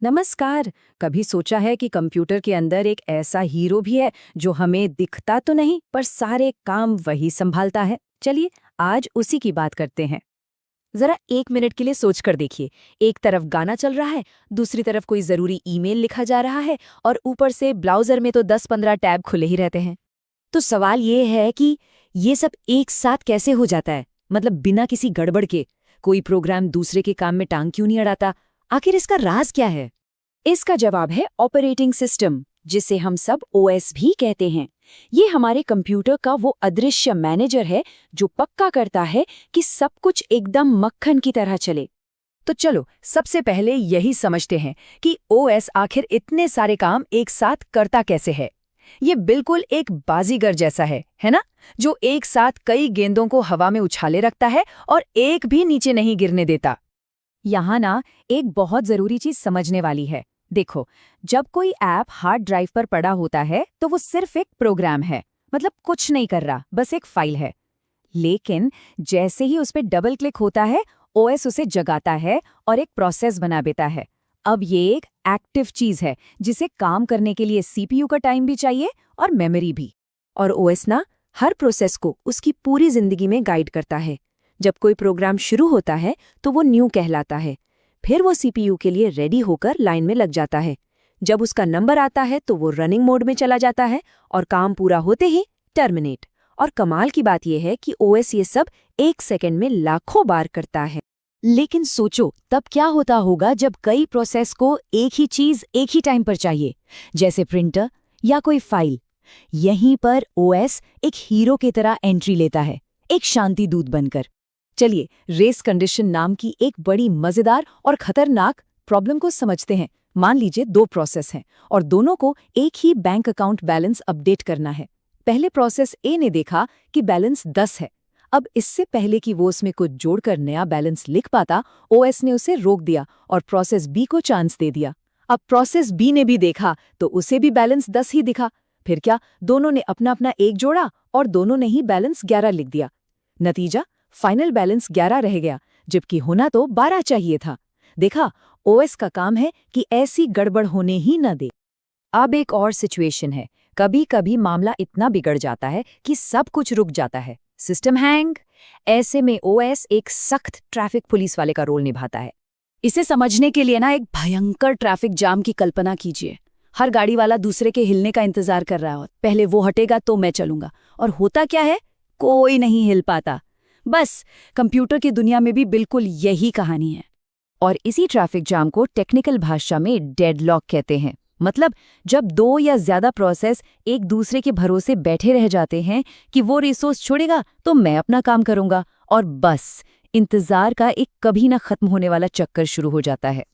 नमस्कार। कभी सोचा है कि कंप्यूटर के अंदर एक ऐसा हीरो भी है जो हमें दिखता तो नहीं पर सारे काम वही संभालता है। चलिए आज उसी की बात करते हैं। जरा 1 मिनट के लिए सोच कर देखिए। एक तरफ गाना चल रहा है, दूसरी तरफ कोई जरूरी ईमेल लिखा जा रहा है और ऊपर से ब्राउजर में तो 10-15 टैब खुले ही रहते हैं। तो सवाल ये है कि ये सब एक साथ कैसे हो जाता है, मतलब बिना किसी गड़बड़ के। कोई प्रोग्राम दूसरे के काम में टांग क्यों नहीं अड़ाता? आखिर इसका राज क्या है? इसका जवाब है ऑपरेटिंग सिस्टम, जिसे हम सब ओएस भी कहते हैं। ये हमारे कंप्यूटर का वो अदृश्य मैनेजर है जो पक्का करता है कि सब कुछ एकदम मक्खन की तरह चले। तो चलो सबसे पहले यही समझते हैं कि ओएस आखिर इतने सारे काम एक साथ करता कैसे है। ये बिल्कुल एक बाजीगर जैसा है ना? जो एक साथ कई गेंदों को हवा में उछाले रखता है और एक भी नीचे नहीं गिरने देता। यहाँ ना एक बहुत जरूरी चीज समझने वाली है। देखो, जब कोई ऐप हार्ड ड्राइव पर पड़ा होता है तो वो सिर्फ एक प्रोग्राम है, मतलब कुछ नहीं कर रहा, बस एक फाइल है। लेकिन जैसे ही उस पर डबल क्लिक होता है, ओएस उसे जगाता है और एक प्रोसेस बना देता है। अब ये एक एक्टिव चीज है जिसे काम करने के लिए सीपीयू का टाइम भी चाहिए और मेमोरी भी। और ओएस ना हर प्रोसेस को उसकी पूरी जिंदगी में गाइड करता है। जब कोई प्रोग्राम शुरू होता है तो वो न्यू कहलाता है, फिर वो सीपीयू के लिए रेडी होकर लाइन में लग जाता है। जब उसका नंबर आता है तो वो रनिंग मोड में चला जाता है और काम पूरा होते ही टर्मिनेट। और कमाल की बात यह है कि ओएस ये सब 1 सेकंड में लाखों बार करता है। लेकिन सोचो तब क्या होता होगा जब कई प्रोसेस को एक ही चीज एक ही टाइम पर चाहिए, जैसे प्रिंटर या कोई फाइल। यहीं पर ओएस एक हीरो की तरह एंट्री लेता है, एक शांति दूत बनकर। चलिए रेस कंडीशन नाम की एक बड़ी मजेदार और खतरनाक प्रॉब्लम को समझते हैं। मान लीजिए 2 प्रोसेस हैं और दोनों को एक ही बैंक अकाउंट बैलेंस अपडेट करना है। पहले प्रोसेस ए ने देखा कि बैलेंस 10 है। अब इससे पहले कि वो उसमें कुछ जोड़कर नया बैलेंस लिख पाता, ओएस ने उसे रोक दिया और प्रोसेस बी को चांस दे दिया। अब प्रोसेस बी ने भी देखा तो उसे भी बैलेंस 10 ही दिखा। फिर क्या, दोनों ने अपना अपना 1 जोड़ा और दोनों ने ही बैलेंस 11 लिख दिया। नतीजा, फाइनल बैलेंस 11 रह गया, जबकि होना तो 12 चाहिए था। देखा, ओएस का काम है कि ऐसी गड़बड़ होने ही न दे। अब एक और सिचुएशन है। कभी कभी मामला इतना बिगड़ जाता है कि सब कुछ रुक जाता है, सिस्टम हैंग। ऐसे में ओएस एक सख्त ट्रैफिक पुलिस वाले का रोल निभाता है। इसे समझने के लिए ना एक भयंकर ट्रैफिक जाम की कल्पना कीजिए। हर गाड़ी वाला दूसरे के हिलने का इंतजार कर रहा हो, पहले वो हटेगा तो मैं चलूंगा। और होता क्या है, कोई नहीं हिल पाता। बस कंप्यूटर की दुनिया में भी बिल्कुल यही कहानी है। और इसी ट्रैफिक जाम को टेक्निकल भाषा में डेडलॉक कहते हैं। मतलब जब 2 या ज्यादा प्रोसेस एक दूसरे के भरोसे बैठे रह जाते हैं कि वो रिसोर्स छोड़ेगा तो मैं अपना काम करूंगा, और बस इंतजार का एक कभी ना खत्म होने वाला चक्कर शुरू हो जाता है।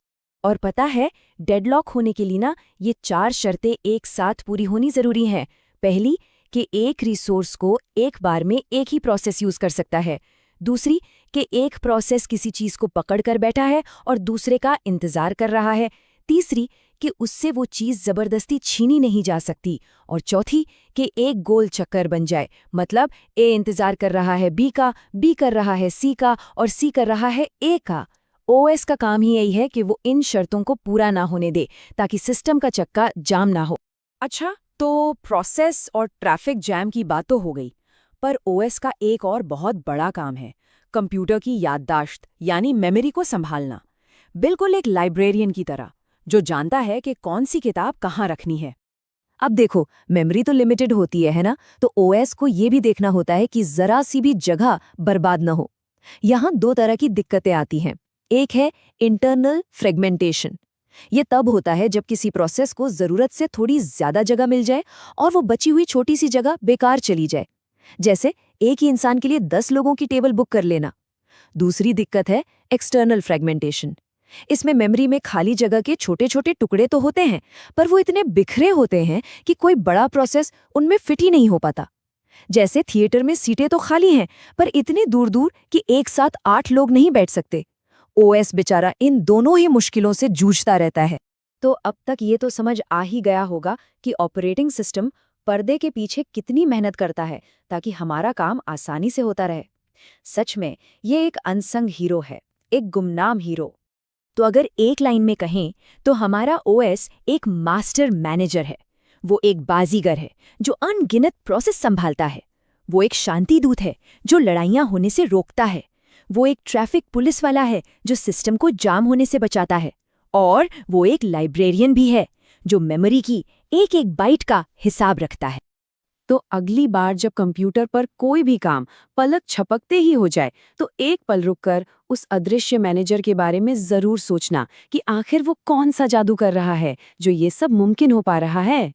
और पता है, डेडलॉक होने के लिए ना ये 4 शर्तें एक साथ पूरी होनी जरूरी हैं। पहली, कि एक रिसोर्स को एक बार में एक ही प्रोसेस यूज कर सकता है। दूसरी, कि एक प्रोसेस किसी चीज को पकड़ कर बैठा है और दूसरे का इंतजार कर रहा है। तीसरी, कि उससे वो चीज जबरदस्ती छीनी नहीं जा सकती। और चौथी, कि एक गोल चक्कर बन जाए, मतलब ए इंतजार कर रहा है बी का, बी कर रहा है सी का और सी कर रहा है ए का। ओएस का काम ही यही है कि वो इन शर्तों को पूरा ना होने दे, ताकि सिस्टम का चक्का जाम ना हो। अच्छा, तो प्रोसेस और ट्रैफिक जैम की बात तो हो गई, पर ओएस का एक और बहुत बड़ा काम है, कंप्यूटर की याददाश्त यानी मेमोरी को संभालना। बिल्कुल एक लाइब्रेरियन की तरह, जो जानता है कि कौन सी किताब कहाँ रखनी है। अब देखो, मेमोरी तो लिमिटेड होती है ना? तो ओएस को ये भी देखना होता है कि जरा सी भी जगह बर्बाद न हो। यहाँ 2 तरह की दिक्कतें आती हैं। एक है इंटरनल फ्रेगमेंटेशन। ये तब होता है जब किसी प्रोसेस को जरूरत से थोड़ी ज्यादा जगह मिल जाए और वो बची हुई छोटी सी जगह बेकार चली जाए। जैसे एक ही इंसान के लिए 10 लोगों की टेबल बुक कर लेना। दूसरी दिक्कत है एक्सटर्नल फ्रेगमेंटेशन। इसमें मेमोरी में खाली जगह के छोटे छोटे टुकड़े तो होते हैं, पर वो इतने बिखरे होते हैं कि कोई बड़ा प्रोसेस उनमें फिट ही नहीं हो पाता। जैसे थिएटर में सीटें तो खाली हैं, पर इतने दूर दूर कि एक साथ 8 लोग नहीं बैठ सकते। ओएस बेचारा इन दोनों ही मुश्किलों से जूझता रहता है। तो अब तक ये तो समझ आ ही गया होगा कि ऑपरेटिंग सिस्टम पर्दे के पीछे कितनी मेहनत करता है ताकि हमारा काम आसानी से होता रहे। सच में ये एक अनसंग हीरो है, एक गुमनाम हीरो। तो अगर एक लाइन में कहें तो हमारा ओएस एक मास्टर मैनेजर है। वो एक बाजीगर है जो अनगिनत प्रोसेस संभालता है। वो एक शांति दूत है जो लड़ाइयाँ होने से रोकता है। वो एक ट्रैफिक पुलिस वाला है जो सिस्टम को जाम होने से बचाता है। और वो एक लाइब्रेरियन भी है जो मेमोरी की एक एक बाइट का हिसाब रखता है। तो अगली बार जब कंप्यूटर पर कोई भी काम पलक झपकते ही हो जाए तो एक पल रुककर उस अदृश्य मैनेजर के बारे में जरूर सोचना कि आखिर वो कौन सा जादू कर रहा है जो ये सब मुमकिन हो पा रहा है।